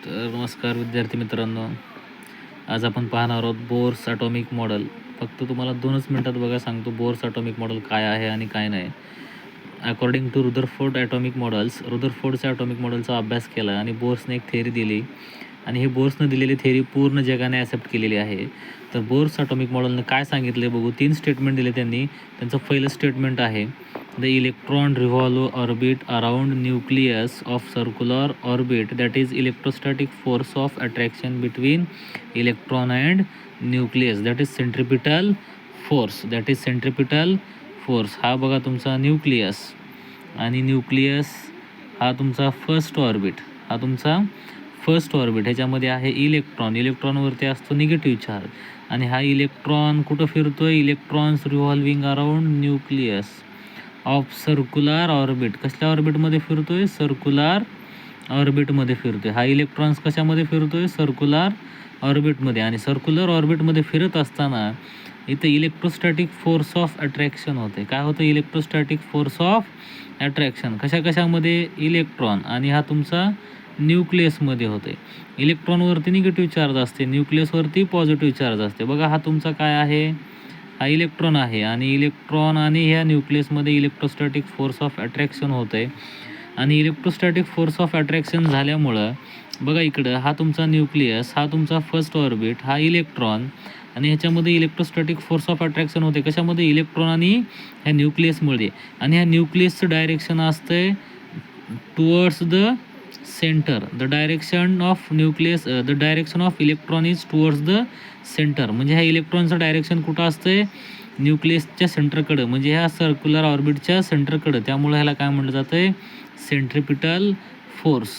तर नमस्कार विद्यार्थी मित्रांनो, आज आपण पाहणार आहोत बोर्स ॲटॉमिक मॉडेल. फक्त तुम्हाला 2च मिनिटात बघा सांगतो बोर्स ॲटॉमिक मॉडेल काय आहे आणि काय नाही. According to Rutherford atomic models, रुदरफोर्डच्या ॲटॉमिक मॉडेलचा अभ्यास केला आणि बोर्सने एक थेअरी दिली आणि हे बोर्सनं दिलेली थेअरी पूर्ण जगाने ॲक्सेप्ट केलेली आहे. तर बोर्स ॲटॉमिक मॉडेलनं काय सांगितले बघू. 3 स्टेटमेंट दिले त्यांनी. त्यांचं पहिलं स्टेटमेंट आहे the electron revolve orbit around nucleus of circular orbit that is electrostatic force of attraction between electron and nucleus that is centripetal force. हा बघा तुमचा न्यूक्लियस आणि न्यूक्लियस हा तुमचा फर्स्ट ऑर्बिट ह्याच्यामध्ये आहे इलेक्ट्रॉनवरती असतो निगेटिव्ह चार्ज आणि हा इलेक्ट्रॉन कुठं फिरतोय. Electrons revolving around nucleus of circular orbit. कसल्या ऑर्बिटमध्ये फिरतोय. सर्क्युलर ऑर्बिटमध्ये फिरतोय. हा इलेक्ट्रॉन्स कशामध्ये फिरतोय. सर्क्युलर ऑर्बिटमध्ये. आणि सर्क्युलर ऑर्बिटमध्ये फिरत असताना इथं इलेक्ट्रोस्टॅटिक फोर्स ऑफ अट्रॅक्शन होते. काय होतं. इलेक्ट्रोस्टॅटिक फोर्स ऑफ अट्रॅक्शन कशामध्ये. इलेक्ट्रॉन आणि हा तुमचा न्यूक्लियसमध्ये होते. इलेक्ट्रॉनवरती निगेटिव्ह चार्ज असते, न्यूक्लियसवरती पॉझिटिव्ह चार्ज असते. बघा हा तुमचा काय आहे. हा इलेक्ट्रॉन आहे आणि इलेक्ट्रॉन आणि ह्या न्यूक्लियसमध्ये इलेक्ट्रोस्टॅटिक फोर्स ऑफ अट्रॅक्शन होतं आहे आणि इलेक्ट्रोस्टॅटिक फोर्स ऑफ अट्रॅक्शन झाल्यामुळं बघा इकडं हा तुमचा न्यूक्लियस, हा तुमचा फर्स्ट ऑर्बिट, हा इलेक्ट्रॉन आणि ह्याच्यामध्ये इलेक्ट्रोस्टॅटिक फोर्स ऑफ अट्रॅक्शन होते. कशामध्ये. इलेक्ट्रॉन आणि ह्या न्यूक्लियसमुळे. आणि ह्या न्यूक्लियसचं डायरेक्शन असतं towards the centre. The direction of electron is towards the centre. म्हणजे ह्या इलेक्ट्रॉनचं डायरेक्शन कुठं असतंय. न्यूक्लियसच्या सेंटरकडं, म्हणजे ह्या सर्क्युलर ऑर्बिटच्या सेंटरकडं. त्यामुळे ह्याला काय म्हटलं जातं आहे. Centripetal force.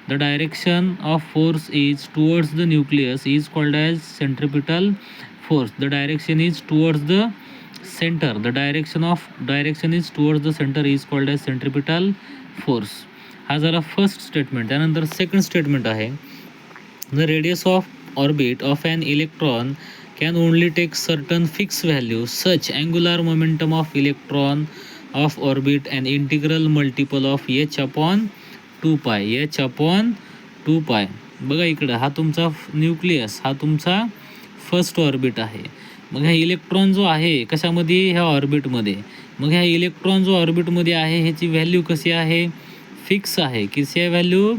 The direction of force is towards the nucleus is called as centripetal force. The direction is towards the centre. The direction is towards the centre is called as centripetal force. हा झाला first statement. त्यानंतर second statement आहे the radius of orbit of an electron can only take certain fixed value such angular momentum of electron of orbit an integral multiple of h upon 2 pi. बघा इकडं हा तुमचा nucleus, हा तुमचा first orbit आहे. मग ह्या इलेक्ट्रॉन जो आहे कशामध्ये. ह्या ऑर्बिटमध्ये. मग ह्या इलेक्ट्रॉन जो ऑर्बिटमध्ये आहे ह्याची व्हॅल्यू कशी आहे. फिक्स आहे. किती आहे व्हॅल्यू.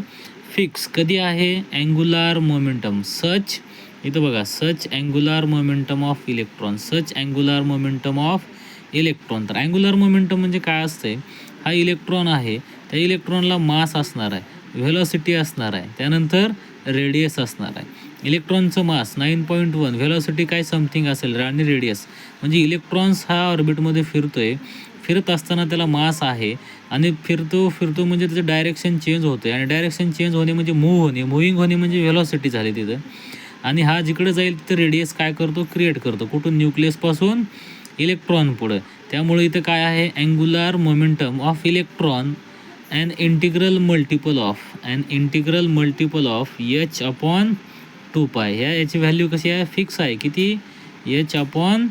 फिक्स. कधी आहे. अँग्युलर मोमेंटम सच. इथं बघा सच अँग्युलर मोमेंटम ऑफ इलेक्ट्रॉन. तर अँग्युलर मोमेंटम म्हणजे काय असतंय. हा इलेक्ट्रॉन आहे, त्या इलेक्ट्रॉनला मास असणार आहे, व्हेलॉसिटी असणार आहे, त्यानंतर रेडियस असणार आहे. इलेक्ट्रॉनचं मास 9.1, व्हेलॉसिटी काय समथिंग असेल आणि रेडियस. म्हणजे इलेक्ट्रॉन्स हा ऑर्बिटमध्ये फिरत असताना त्याला मास आहे आणि फिरतो म्हणजे त्याचं डायरेक्शन चेंज होते आणि डायरेक्शन चेंज होणे म्हणजे मुव्हिंग होणे म्हणजे व्हेलॉसिटी झाली तिथं. आणि हा जिकडे जाईल तिथं रेडियस काय करतो. क्रिएट करतो. कुठून. न्यूक्लियसपासून इलेक्ट्रॉन पुढं. त्यामुळे इथं काय आहे. Angular momentum of electron and integral multiple of h upon 2 पाय. याची व्हॅल्यू कशी आहे. फिक्स आहे. किती. h अपॉन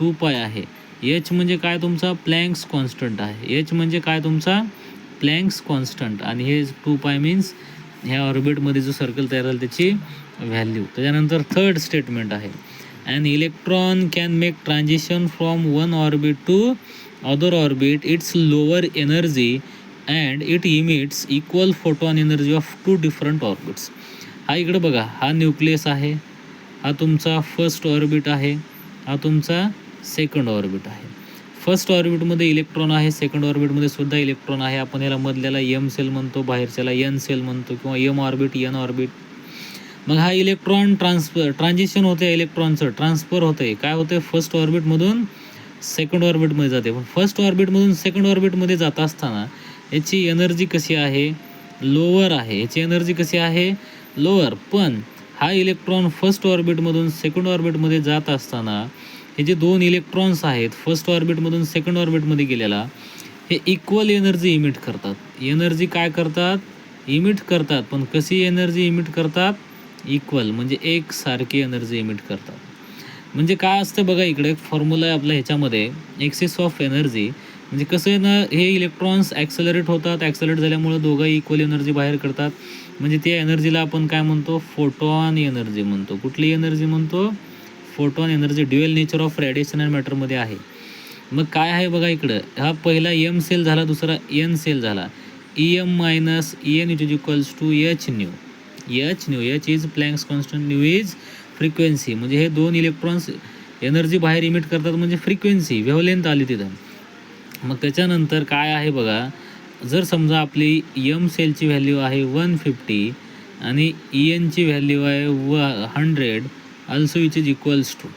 2 पाय आहे. h म्हणजे काय तुमचा प्लँक्स कॉन्स्टंट आहे. h म्हणजे काय तुमचा प्लँक्स कॉन्स्टंट आणि हे 2 पाय मीन्स ह्या ऑर्बिटमध्ये जो सर्कल तयार झाला त्याची व्हॅल्यू. त्याच्यानंतर थर्ड स्टेटमेंट आहे an electron can make transition from one orbit to other orbit it's lower energy and it emits equal photon energy of 2 different orbits. हा इकडं बघा हा न्यूक्लियस आहे, हा तुमचा फर्स्ट ऑर्बिट आहे, हा तुमचा सेकंड ऑर्बिट आहे. फर्स्ट ऑर्बिटमध्ये इलेक्ट्रॉन आहे, सेकंड ऑर्बिटमध्ये सुद्धा इलेक्ट्रॉन आहे. आपण याला मधल्याला एम सेल म्हणतो, बाहेरच्याला एन सेल म्हणतो किंवा एम ऑर्बिट एन ऑर्बिट. मग हा इलेक्ट्रॉन ट्रान्झिशन होते. इलेक्ट्रॉनचं ट्रान्सफर होतं आहे. काय होतं. फर्स्ट ऑर्बिटमधून सेकंड ऑर्बिटमध्ये जाते. पण फर्स्ट ऑर्बिटमधून सेकंड ऑर्बिटमध्ये जात असताना याची एनर्जी कशी आहे. लोअर आहे. याची एनर्जी कशी आहे. लोअर. पण हा इलेक्ट्रॉन फर्स्ट ऑर्बिटमधून सेकंड ऑर्बिटमध्ये जात असताना हे जे 2 इलेक्ट्रॉन्स आहेत फर्स्ट ऑर्बिटमधून सेकंड ऑर्बिटमध्ये गेलेला हे इक्वल एनर्जी इमिट करतात. एनर्जी काय करतात. इमिट करतात. पण कशी एनर्जी इमिट करतात. इक्वल म्हणजे एक सारखी एनर्जी इमिट करतात. म्हणजे काय असतं बघा इकडे एक फॉर्म्युला आहे आपल्या ह्याच्यामध्ये एक्सेस ऑफ एनर्जी. म्हणजे कसं आहे ना, हे इलेक्ट्रॉन्स ॲक्सेलरेट होतात. ॲक्सेलरेट झाल्यामुळे दोघंही इक्वल एनर्जी बाहेर करतात म्हणजे त्या एनर्जीला आपण काय म्हणतो, फोटॉन एनर्जी म्हणतो. कुठली एनर्जी म्हणतो, photon energy. Dual nature of radiation and मॅटरमध्ये आहे. मग काय आहे बघा इकडं, हा पहिला एम सेल झाला, दुसरा एन सेल झाला. EM minus EN is equals to H nu. H is Planck's constant, nu is frequency. म्हणजे हे दोन इलेक्ट्रॉन्स एनर्जी बाहेर इमिट करतात, म्हणजे फ्रिक्वेन्सी वेव्हलेंथ आली तिथं. मग त्याच्यानंतर काय आहे बघा, जर समजा आपली एम सेलची व्हॅल्यू आहे 150 आणि ENची व्हॅल्यू आहे 100, also which is equals to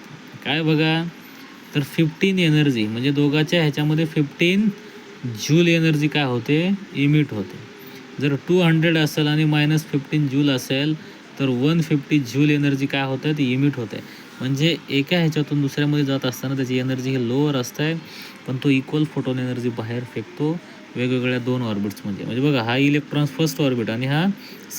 काय बघा, तर 15 एनर्जी, म्हणजे दोघाच्या ह्याच्यामध्ये 15 जूल एनर्जी काय होते, इमिट होते. जर 200 असेल आणि -15 जूल असेल तर 150 जूल एनर्जी काय होतं, ती इमिट होते. म्हणजे एका ह्याच्यातून दुसऱ्यामध्ये जात असताना त्याची एनर्जी ही लोअर असते, पण तो इक्वल फोटोन एनर्जी बाहेर फेकतो वेगवेगळ्या 2 ऑर्बिट्समध्ये. म्हणजे बघा, हा इलेक्ट्रॉन्स फर्स्ट ऑर्बिट आणि हा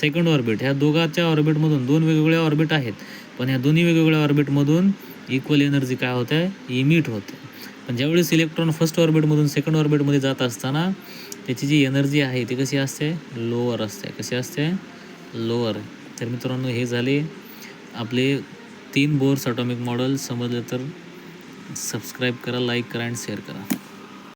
सेकंड ऑर्बिट, ह्या दोघांच्या ऑर्बिटमधून 2 वेगवेगळ्या ऑर्बिट आहेत, पण ह्या दोन्ही वेगवेगळ्या ऑर्बिटमधून इक्वल एनर्जी काय होत आहे, इमिट होते. पण ज्यावेळेस इलेक्ट्रॉन फर्स्ट ऑर्बिटमधून सेकंड ऑर्बिटमध्ये जात असताना त्याची जी एनर्जी आहे ती कशी असते, लोअर असते. कशी असते, लोअर. तर मित्रांनो, हे झाले आपले 3 बोर्स ॲटॉमिक मॉडेल. समजले तर सबस्क्राईब करा, लाईक करा आणि शेअर करा.